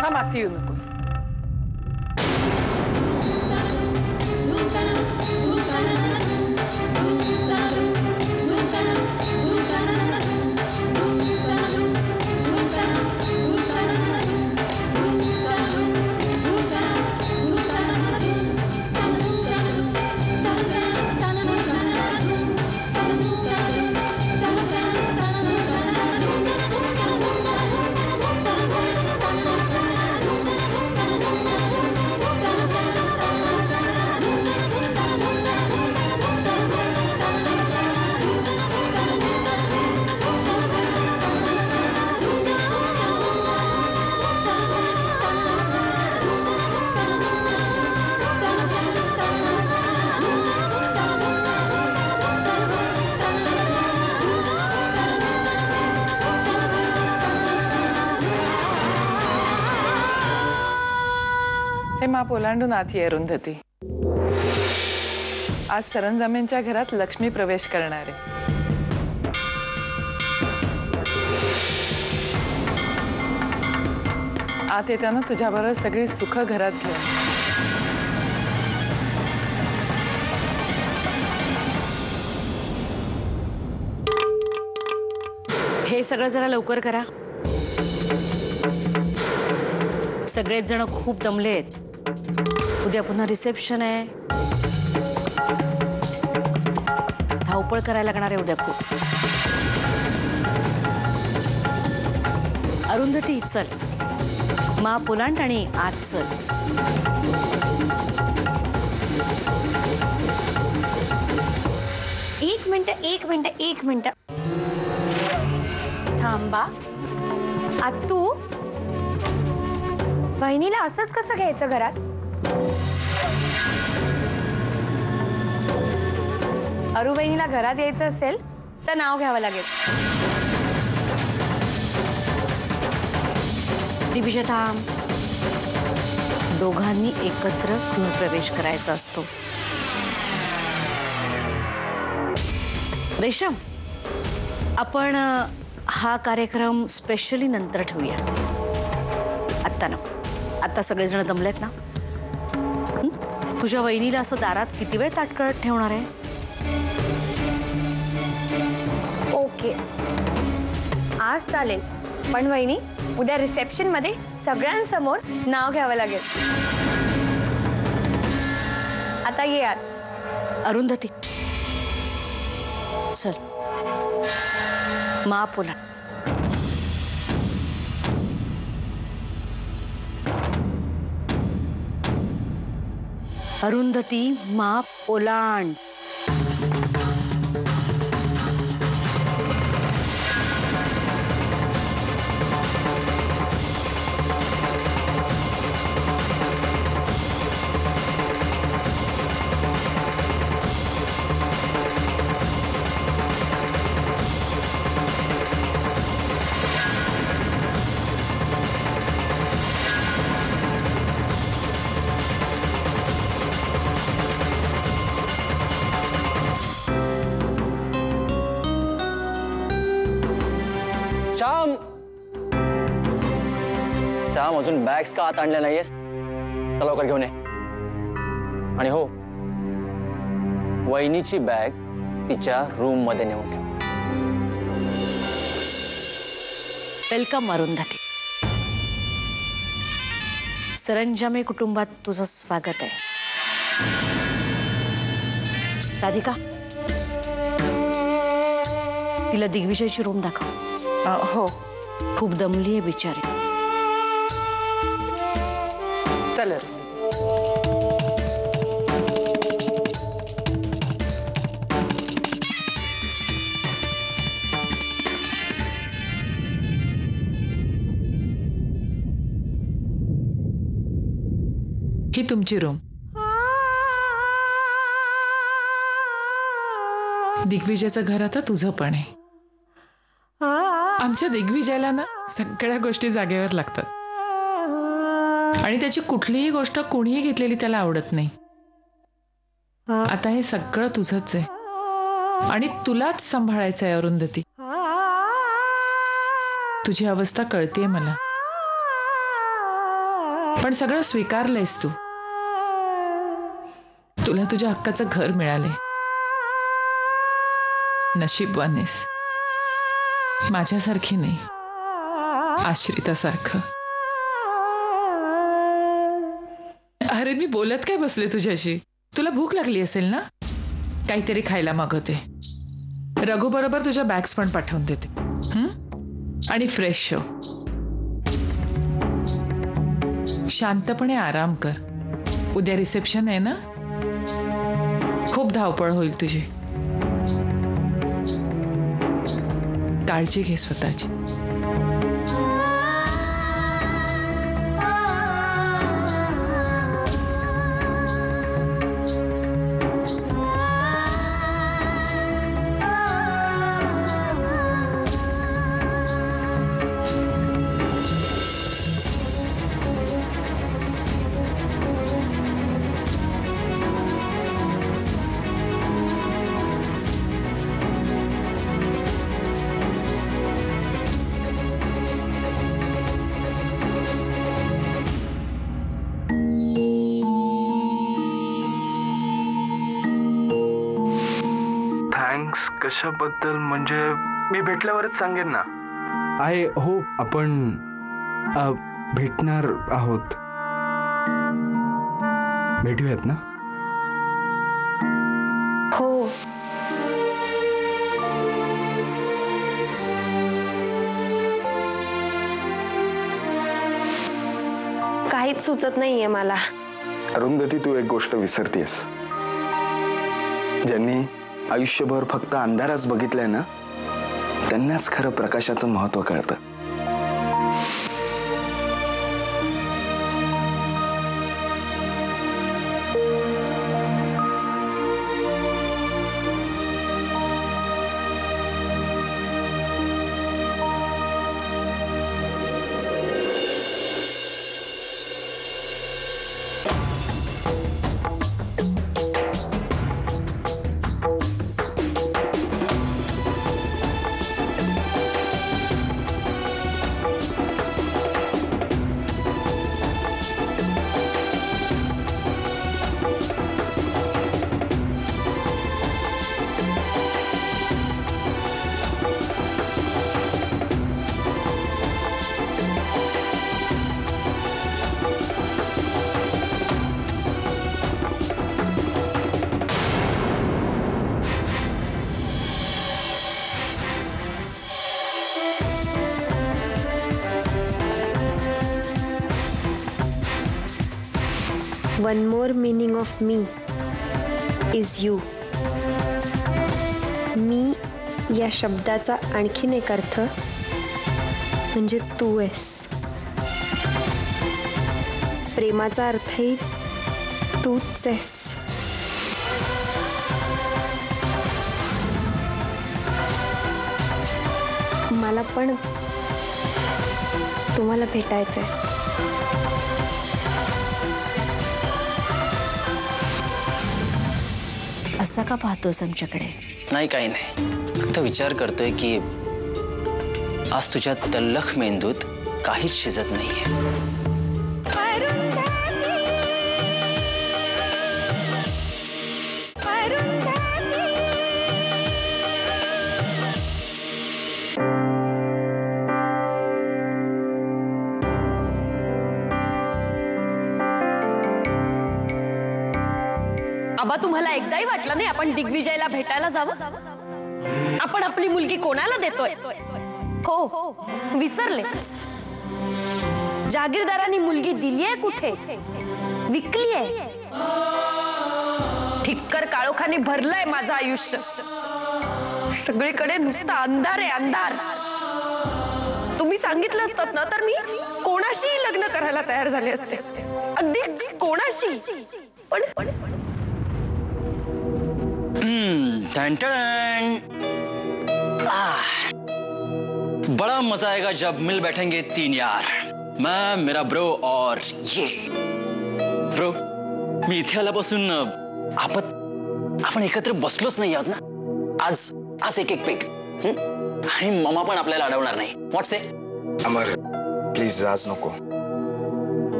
हा माती येऊ नकोस. हे माप ओलांडून आत ये अरुंधती. आज सरंजामेंच्या घरात लक्ष्मी प्रवेश करणार आहे. आत येताना तुझ्याबरोबर सगळी सुख घरात घेऊन. हे सगळं जरा लवकर करा. सगळेच जण खूप दमलेत. उद्या पुन्हा रिसेप्शन आहे. धावपळ करायला लागणार आहे उद्या खूप. अरुंधती चल, माप ओलांड आणि आत चल. एक मिनिट थांबा. आत्तू, बहिणीला असंच कसं घ्यायचं घरात? अरू बहिणीला घरात यायचं असेल तर नाव घ्यावं लागेल. दिविजय थांब. दोघांनी एकत्र गृहप्रवेश करायचा असतो. रेशम, आपण हा कार्यक्रम स्पेशली नंतर ठेवूया. आत्ता नको. आता सगळेजण दमलेत ना. तुझ्या वहिनीला असं दारात किती वेळ ताटकळत ठेवणार आहेस? ओके, आज चालेल, पण वहिनी उद्या रिसेप्शन मध्ये सगळ्यांसमोर नाव घ्यावं लागेल. आता ये आत. अरुंधती चल, माप ओलांड. अरुंधती माप ओलांड. श्याम, श्याम अजून बॅग्स का आत आणल्या नाहीयेस? तर लवकर घेऊन ये. आणि हो, वहिनीची बॅग तिच्या रूम मध्ये नेऊन ठेव. वेलकम अरुंधती. सरंजामे कुटुंबात तुझं स्वागत आहे. राधिका, तिला दिग्विजयची रूम दाखव. हो, खूप दमली आहे बिचारी. चल. ही तुमची रूम. दिग्विजयचं घर आता तुझं पण आहे. आमच्या दिग्विजयला ना सगळ्या गोष्टी जागेवर लागतात आणि त्याची कुठलीही गोष्ट कोणीही घेतलेली त्याला आवडत नाही. आता हे सगळं तुझंच आहे आणि तुलाच सांभाळायचं आहे अरुंधती. तुझी अवस्था कळतेय मला. पण सगळं स्वीकारलंयस तू. तुला तुझ्या हक्काचं घर मिळालंय. नशीबवानेस. माझ्यासारखी नाही, आश्रितासारखं. अरे मी बोलत काय बसले तुझ्याशी? तुला भूक लागली असेल ना? काहीतरी खायला मागवते. रघु बरोबर तुझ्या बॅग्स पण पाठवून देते. आणि फ्रेश हो. शांतपणे आराम कर. उद्या रिसेप्शन आहे ना? खूप धावपळ होईल तुझी. काळजी घे स्वतःची. कशाबद्दल म्हणजे मी भेटल्यावरच सांगेन ना. आहे हो, आपण भेटणार आहोत. भेटूयात ना? हो. काहीच सुचत नाहीये मला. अरुंधती, तू एक गोष्ट विसरतेस. ज्यांनी आयुष्यभर फक्त अंधारच बघितलंय ना, त्यांनाच खरं प्रकाशाचं महत्व कळतं. One more meaning of me is you. मी या शब्दाचा आणखीन एक अर्थ म्हणजे तू आहेस. प्रेमाचा अर्थही तूच आहेस. मला पण तुम्हाला भेटायचंय. असा का पाहतोस आमच्याकडे? नाही, काही नाही. फक्त विचार करतोय की आज तुझ्या तल्लख मेंदूत काहीच शिजत नाहीये. आबा, तुम्हाला एकदाही वाटलं नाही आपण दिग्विजयला भेटायला जावं? आपण आपली मुलगी कोणाला देतोय? हो, विसरले? जागीरदारांनी मुलगी दिली आहे कुठे? विकली आहे. ठिक्कर काळोखाने भरलंय माझं आयुष्य. सगळीकडे नुसता अंधार आहे, अंधार. तुम्ही सांगितलं असतात ना तर मी कोणाशी लग्न करायला तयार झाले असते. अगदी कोणाशी. पण बड़ा मजा आएगा जब मिल बैठेंगे तीन यार. मैं, मेरा ब्रो और ये ब्रो. मी इथे आल्यापासून आपण एकत्र बसलोच नाही आहोत ना. आज एक पेक. आणि ममा पण आपल्याला अडवणार नाही. व्हॉट्स से? अमर, प्लीज आज नको.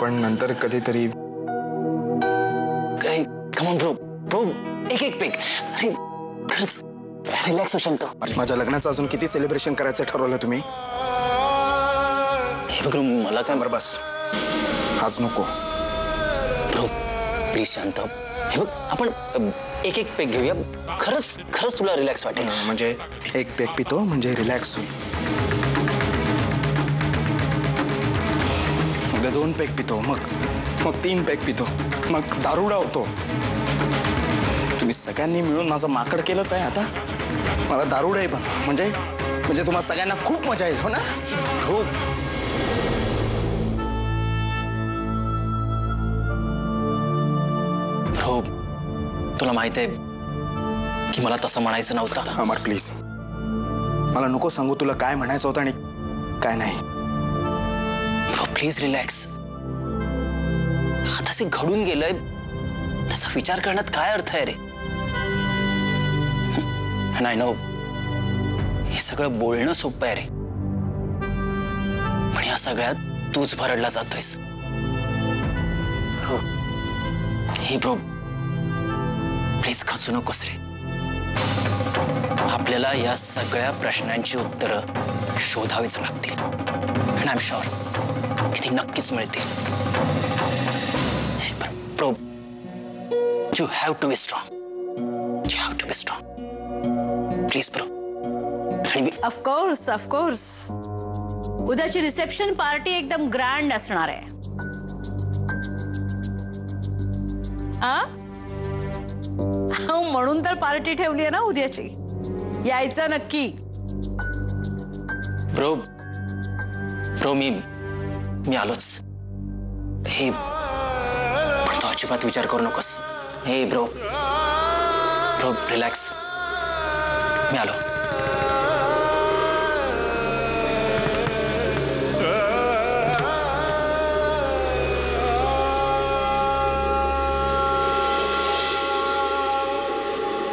आपण नंतर कधीतरी. कमॉन ब्रो ब्रो, एक पेक. अरे खरंच रिलॅक्स होशील तो. माझ्या लग्नाचं अजून किती सेलिब्रेशन करायचं ठरवलं तुम्ही? हे बघ मला काय. बरं बस, आज नको. ब्रो प्लीज शांत हो. हे बघ आपण एक पेक घेऊया. खरंच खरंच तुला रिलॅक्स वाटेल. म्हणजे एक पेक पितो म्हणजे रिलॅक्स होईल. मग 2 पेक पितो, मग 3 पेक पितो, मग दारुडा होतो. तुम्ही सगळ्यांनी मिळून माझं माकड केलंच आहे. आता मला दारुडाही बनवा, म्हणजे तुम्हाला सगळ्यांना खूप मजा येईल, हो ना? हो. हो तुला माहित आहे की मला तसं म्हणायचं नव्हतं. अमर प्लीज, मला नको सांगू तुला काय म्हणायचं होतं आणि काय नाही. Please relax. आता जे घडून गेलंय त्याचा विचार करण्यात काय अर्थ आहे रे? नाही नो, हे सगळं बोलणं सोपं आहे रे, पण या सगळ्यात तूच भरडला जातोयस. हे ब्रो प्लीज खचू नकोस रे. आपल्याला या सगळ्या प्रश्नांची उत्तरं शोधावीच लागतील. आणि आय एम शुअर की ती नक्कीच मिळतील. Bro you have to be strong. You have to be strong please bro. आणि मी ऑफकोर्स उद्याची रिसेप्शन पार्टी एकदम ग्रँड असणार आहे. म्हणून तर पार्टी ठेवली आहे ना उद्याची. यायचं नक्की. ब्रो मी आलोच. हे पण तू अजिबात विचार करू नकोस. हे ब्रो रिलॅक्स. मी आलो.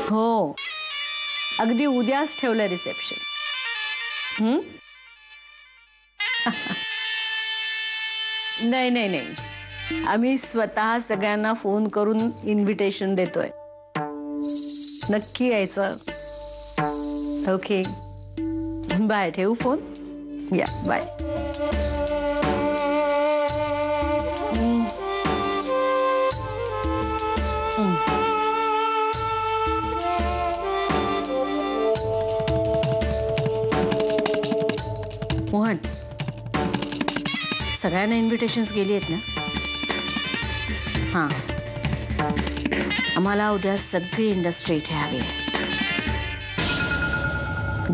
हो अगदी उद्याच ठेवलं रिसेप्शन. नाही आम्ही स्वतः सगळ्यांना फोन करून इन्व्हिटेशन देतोय. नक्की यायचं. Okay bye. ठेवू फोन. या बाय. मोहन सगळ्यांना इन्व्हिटेशन्स गेली आहेत ना? हां आम्हाला उद्या सगळी इंडस्ट्री इथे हवी आहे.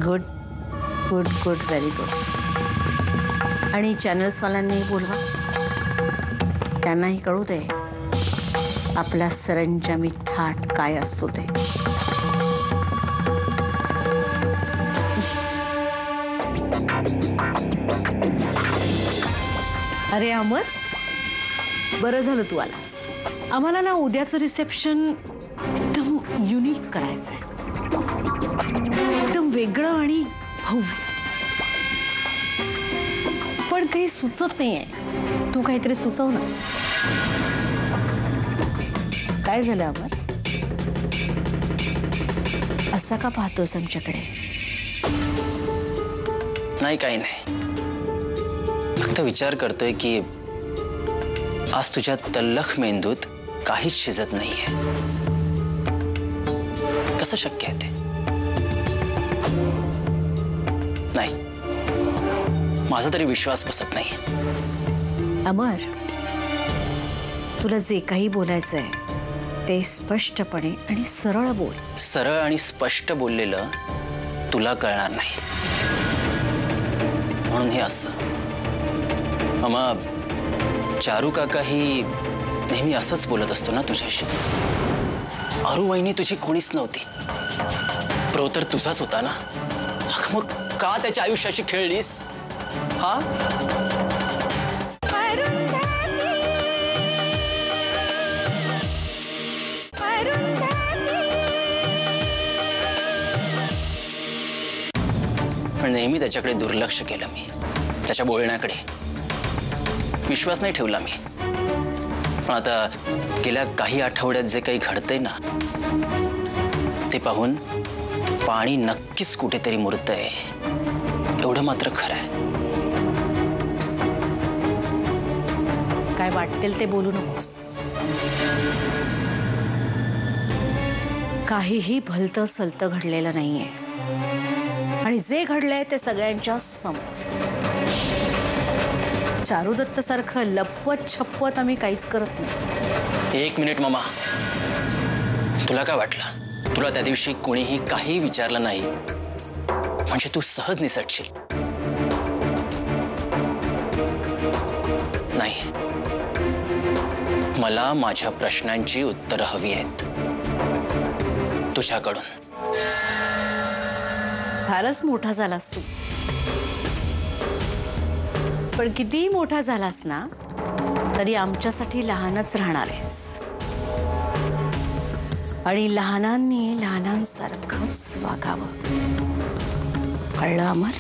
Good good good very good. आणि चॅनल्सवाल्यांनी बोलवा. त्यांनाही कळू दे आपला सरंजामी थाट काय असतो ते. अरे अमर बरं झालं तू आलास. आम्हाला ना उद्याचं रिसेप्शन एकदम युनिक करायचंय. एकदम वेगळं आणि भव्य. पण काही सुचत नाहीये. तू काहीतरी सुचव ना. काय झालं अमर? असा का पाहतोस आमच्याकडे? नाही काही नाही. फक्त विचार करतोय की आज तुझ्या तल्लख मेंदूत काहीच शिजत नाहीये. कसं शक्य आहे ते? नाही माझा तरी विश्वास बसत नाही. अमर तुला जे काही बोलायचं आहे ते स्पष्टपणे आणि सरळ बोल. सरळ आणि स्पष्ट बोललेलं तुला कळणार नाही म्हणून हे असं. मामा चारू काका ही नेहमी असंच बोलत असतो ना तुझ्याशी. अरू वहिनी तुझी कोणीच नव्हती. प्रो तर तुझाच होता ना. मग का त्याच्या आयुष्याशी खेळलीस? हा पण नेहमी त्याच्याकडे दुर्लक्ष केलं मी. त्याच्या बोलण्याकडे विश्वास नाही ठेवला मी. पण आता गेल्या काही आठवड्यात जे काही घडतंय ना ते पाहून पाणी नक्कीच कुठेतरी मुरतंय एवढं मात्र खरं आहे. काय वाटेल ते बोलू नकोस. काहीही भलतं सलतं घडलेलं नाहीये आणि जे घडलंय ते सगळ्यांच्या समोर. चारुदत्त सारखं लपवत छपवत आम्ही काहीच करत नाही. एक मिनिट मामा, तुला काय वाटलं तुला त्या दिवशी कोणीही काही विचारलं नाही म्हणजे तू सहज निसटशील? नाही, मला माझ्या प्रश्नांची उत्तरं हवी आहेत तुझ्याकडून. फारच मोठा झालास तू, पण कितीही मोठा झालास ना तरी आमच्यासाठी लहानच राहणार आहेस आणि लहानांनी लहानांसारखंच वागावं. कळलं अमर?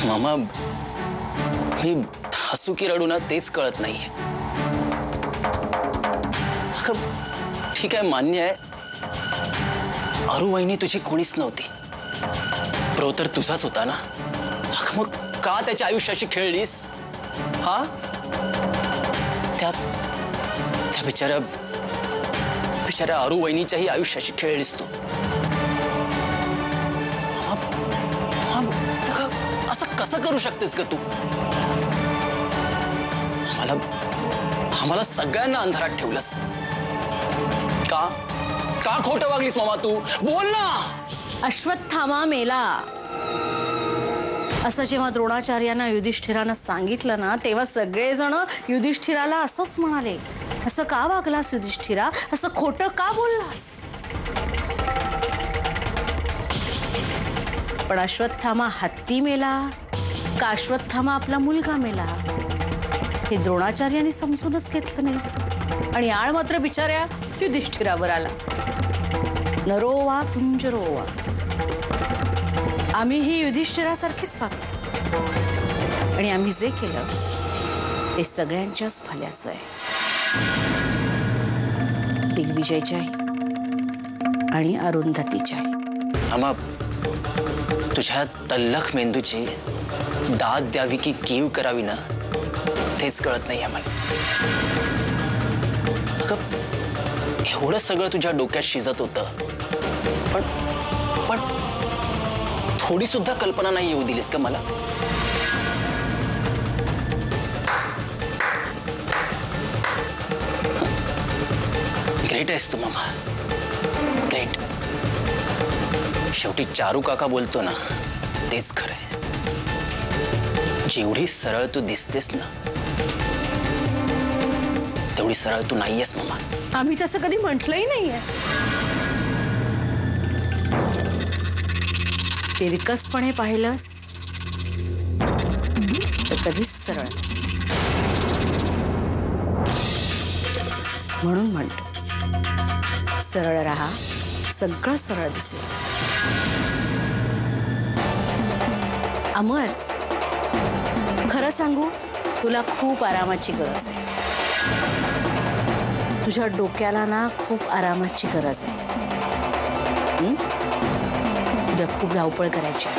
मामा, मी हसू की रडू ना तेच कळत नाहीये. ठीक आहे, मान्य आहे, अरू वहिनी तुझी कोणीच नव्हती. प्रो तर तुझाच होता ना. मग का त्याच्या आयुष्याशी खेळलीस? हा, त्या बिचाऱ्या अरू वहिनीच्याही आयुष्याशी खेळलीस तू. असं कसं करू शकतेस का तू? आम्हाला सगळ्यांना अंधारात ठेवलंस. का का खोटं वागलीस मामा तू? बोल ना. अश्वत्थामा मेला असं जेव्हा द्रोणाचार्यांना युधिष्ठिरानं सांगितलं ना तेव्हा सगळेजण युधिष्ठिराला असंच म्हणाले, असं का वागलास युधिष्ठिरा? असं खोटं का बोललास? पण अश्वत्थामा हत्ती मेला का अश्वत्थामा आपला मुलगा मेला हे द्रोणाचार्यांनी समजूनच घेतलं नाही आणि आळ मात्र बिचाऱ्या युधिष्ठिरावर आला. नरोवा कुंजरोवा. आम्हीही युधिष्ठिरासारखीच वागलो आणि आम्ही जे केलं ते सगळ्यांच्याच भल्याचं आहे. दिग्विजयच्याही आणि अरुंधतीच्याही. आम्हा तुझ्या तल्लख मेंदूची दाद द्यावी की कीव करावी ना तेच कळत नाही आम्हाला. एवढं सगळं तुझ्या डोक्यात शिजत होतं पण थोडी सुद्धा कल्पना नाही येऊ दिलीस का मला? ग्रेट आहेस तू मामा, ग्रेट. शेवटी चारू काका बोलतो ना तेच खरं आहे. जेवढी सरळ तू दिसतेस ना तेवढी सरळ तू नाहीयेस मामा. आम्ही तसं कधी म्हटलंही नाहीये. तिरकसपणे पाहिलंस तर कधीच सरळ. म्हणून म्हणतो सरळ राहा, सगळं सरळ दिसेल. अमर, खरं सांगू तुला खूप आरामाची गरज आहे. तुझ्या डोक्याला ना खूप आरामाची गरज आहे. उद्या खूप धावपळ करायची.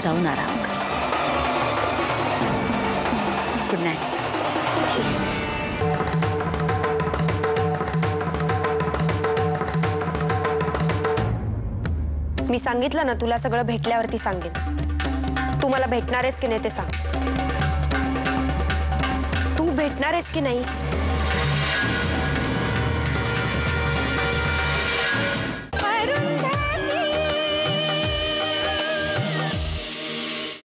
जाऊन आराम कर. Good night. मी सांगितलं ना तुला सगळं भेटल्यावरती सांगेन. तू मला भेटणार आहेस की नाही ते सांग. तू भेटणार आहेस की नाही?